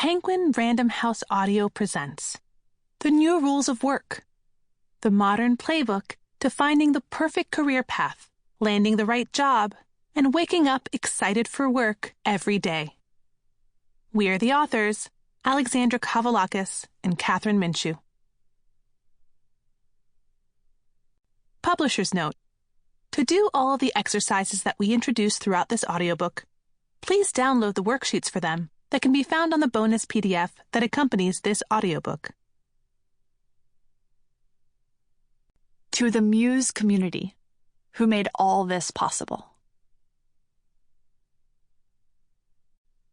Penguin Random House Audio presents The New Rules of Work, the modern playbook to finding the perfect career path, landing the right job, and waking up excited for work every day. We are the authors, Alexandra Cavoulacos and Kathryn Minshew. Publisher's note: to do all of the exercises that we introduce throughout this audiobook, please download the worksheets for them that can be found on the bonus PDF that accompanies this audiobook. To the Muse community, who made all this possible.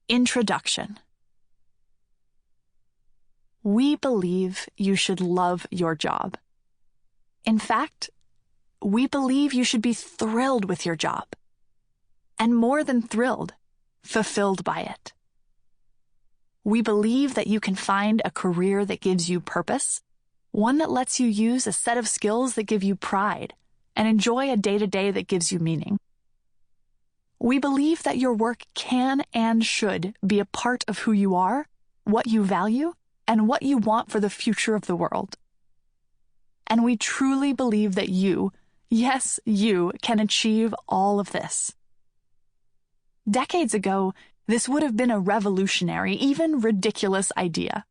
Introduction. We believe you should love your job. In fact, we believe you should be thrilled with your job. And more than thrilled, fulfilled by it. We believe that you can find a career that gives you purpose, one that lets you use a set of skills that give you pride, and enjoy a day-to-day that gives you meaning. We believe that your work can and should be a part of who you are, what you value, and what you want for the future of the world. And we truly believe that you, yes, you, can achieve all of this. Decades ago, this would have been a revolutionary, even ridiculous idea.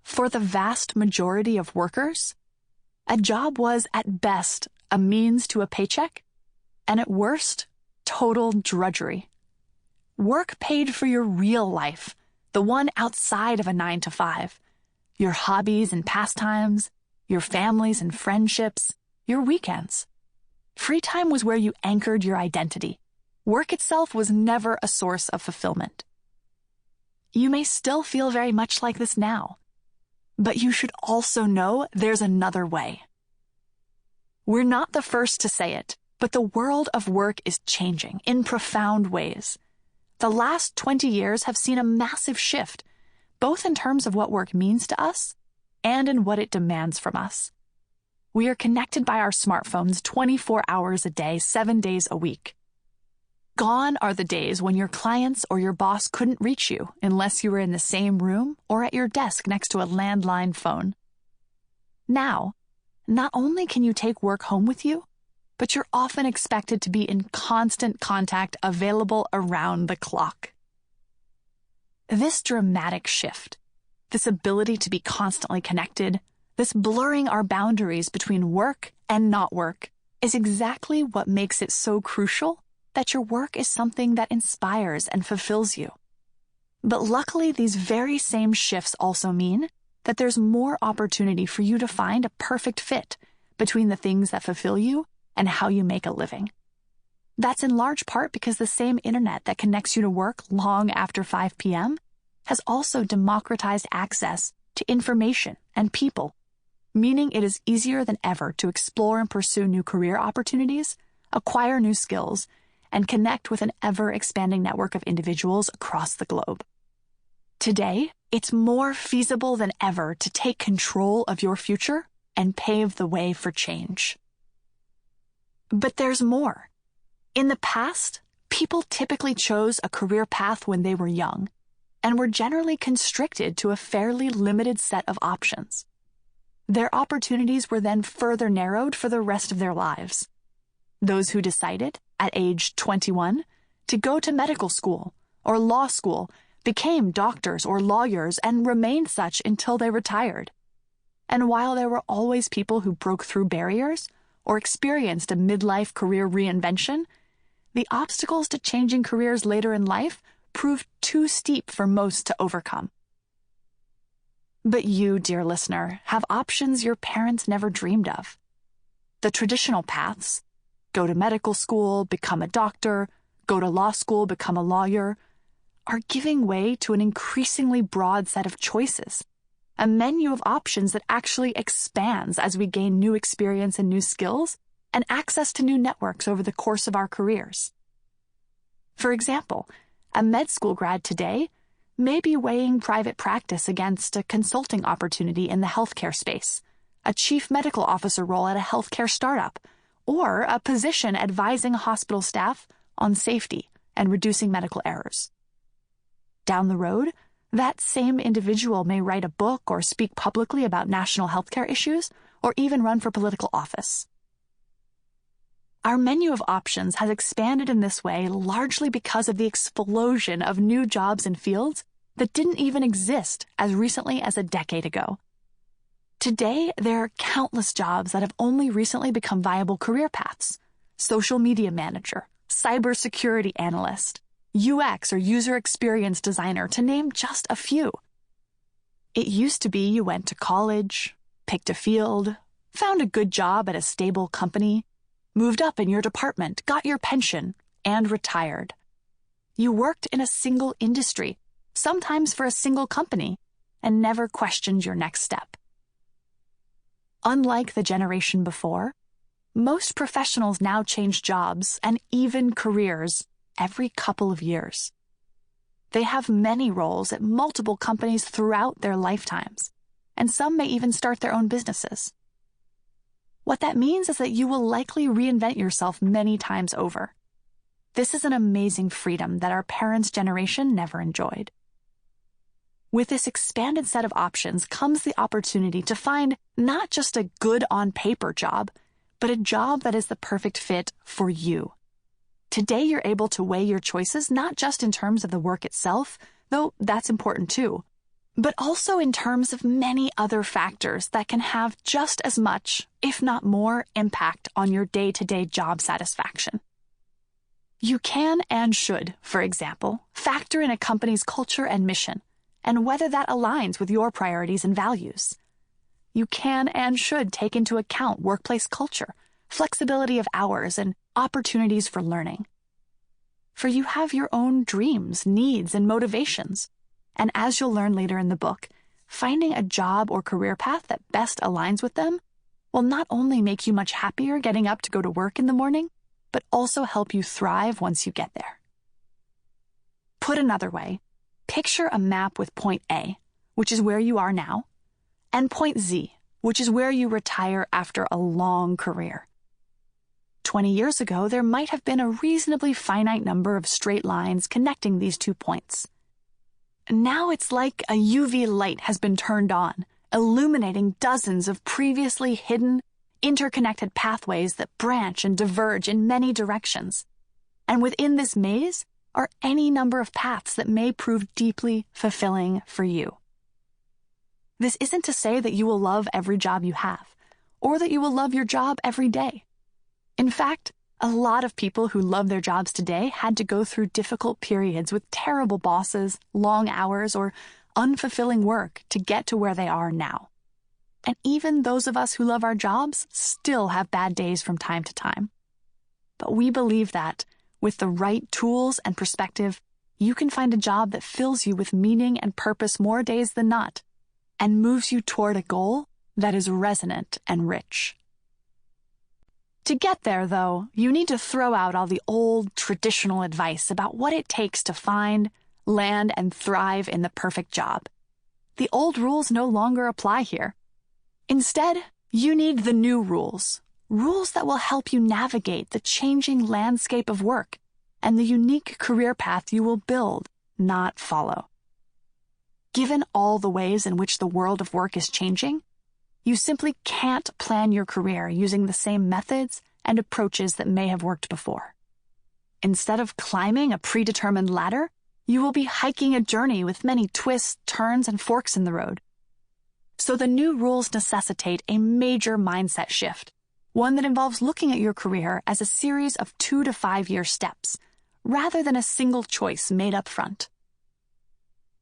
For the vast majority of workers, a job was at best a means to a paycheck, and at worst, total drudgery. Work paid for your real life, the one outside of a 9-to-5, your hobbies and pastimes, your families and friendships, your weekends. Free time was where you anchored your identity. Work itself was never a source of fulfillment. You may still feel very much like this now, but you should also know there's another way. We're not the first to say it, but the world of work is changing in profound ways. The last 20 years have seen a massive shift, both in terms of what work means to us and in what it demands from us. We are connected by our smartphones 24 hours a day, 7 days a week. Gone are the days when your clients or your boss couldn't reach you unless you were in the same room or at your desk next to a landline phone. Now, not only can you take work home with you, but you're often expected to be in constant contact, available around the clock. This dramatic shift, this ability to be constantly connected, this blurring our boundaries between work and not work, is exactly what makes it so crucial that your work is something that inspires and fulfills you. But luckily, these very same shifts also mean that there's more opportunity for you to find a perfect fit between the things that fulfill you and how you make a living. That's in large part because the same internet that connects you to work long after 5 p.m. has also democratized access to information and people, meaning it is easier than ever to explore and pursue new career opportunities, acquire new skills, and connect with an ever-expanding network of individuals across the globe. Today, it's more feasible than ever to take control of your future and pave the way for change. But there's more. In the past, people typically chose a career path when they were young and were generally constricted to a fairly limited set of options. Their opportunities were then further narrowed for the rest of their lives. Those who decided, at age 21, to go to medical school or law school became doctors or lawyers and remained such until they retired. And while there were always people who broke through barriers or experienced a midlife career reinvention, the obstacles to changing careers later in life proved too steep for most to overcome. But you, dear listener, have options your parents never dreamed of. The traditional paths, go to medical school, become a doctor, go to law school, become a lawyer, are giving way to an increasingly broad set of choices, a menu of options that actually expands as we gain new experience and new skills and access to new networks over the course of our careers. For example, a med school grad today may be weighing private practice against a consulting opportunity in the healthcare space, a chief medical officer role at a healthcare startup, or a position advising hospital staff on safety and reducing medical errors. Down the road, That same individual may write a book or speak publicly about national healthcare issues, or even run for political office. Our menu of options has expanded in this way largely because of the explosion of new jobs and fields that didn't even exist as recently as a decade ago. Today, there are countless jobs that have only recently become viable career paths: social media manager, cybersecurity analyst, UX or user experience designer, to name just a few. It used to be you went to college, picked a field, found a good job at a stable company, moved up in your department, got your pension, and retired. You worked in a single industry, sometimes for a single company, and never questioned your next step. Unlike the generation before, most professionals now change jobs and even careers every couple of years. They have many roles at multiple companies throughout their lifetimes, and some may even start their own businesses. What that means is that you will likely reinvent yourself many times over. This is an amazing freedom that our parents' generation never enjoyed. With this expanded set of options comes the opportunity to find not just a good on-paper job, but a job that is the perfect fit for you. Today, you're able to weigh your choices not just in terms of the work itself, though that's important too, but also in terms of many other factors that can have just as much, if not more, impact on your day-to-day job satisfaction. You can and should, for example, factor in a company's culture and mission, and whether that aligns with your priorities and values. You can and should take into account workplace culture, flexibility of hours, and opportunities for learning. For you have your own dreams, needs, and motivations, and as you'll learn later in the book, finding a job or career path that best aligns with them will not only make you much happier getting up to go to work in the morning, but also help you thrive once you get there. Put another way, picture a map with point A, which is where you are now, and point Z, which is where you retire after a long career. 20 years ago, there might have been a reasonably finite number of straight lines connecting these 2 points. Now it's like a UV light has been turned on, illuminating dozens of previously hidden, interconnected pathways that branch and diverge in many directions. And within this maze are any number of paths that may prove deeply fulfilling for you. This isn't to say that you will love every job you have, or that you will love your job every day. In fact, a lot of people who love their jobs today had to go through difficult periods with terrible bosses, long hours, or unfulfilling work to get to where they are now. And even those of us who love our jobs still have bad days from time to time. But we believe that, with the right tools and perspective, you can find a job that fills you with meaning and purpose more days than not, and moves you toward a goal that is resonant and rich. To get there, though, you need to throw out all the old, traditional advice about what it takes to find, land, and thrive in the perfect job. The old rules no longer apply here. Instead, you need the new rules that will help you navigate the changing landscape of work and the unique career path you will build, not follow. Given all the ways in which the world of work is changing, you simply can't plan your career using the same methods and approaches that may have worked before. Instead of climbing a predetermined ladder, you will be hiking a journey with many twists, turns, and forks in the road. So the new rules necessitate a major mindset shift, one that involves looking at your career as a series of 2 to 5 year steps, rather than a single choice made up front.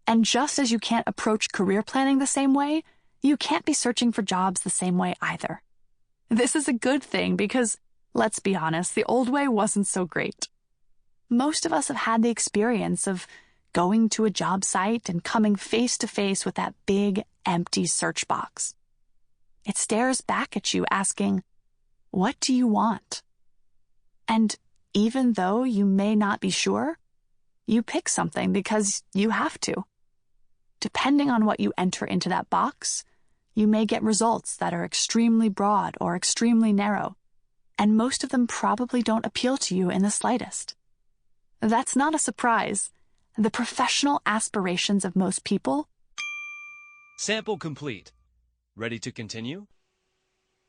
And just as you can't approach career planning the same way, you can't be searching for jobs the same way either. This is a good thing because, let's be honest, the old way wasn't so great. Most of us have had the experience of going to a job site and coming face to face with that big, empty search box. It stares back at you asking, "What do you want?" And even though you may not be sure, you pick something because you have to. Depending on what you enter into that box, you may get results that are extremely broad or extremely narrow, and most of them probably don't appeal to you in the slightest. That's not a surprise. the professional aspirations of most people. Sample complete. Ready to continue?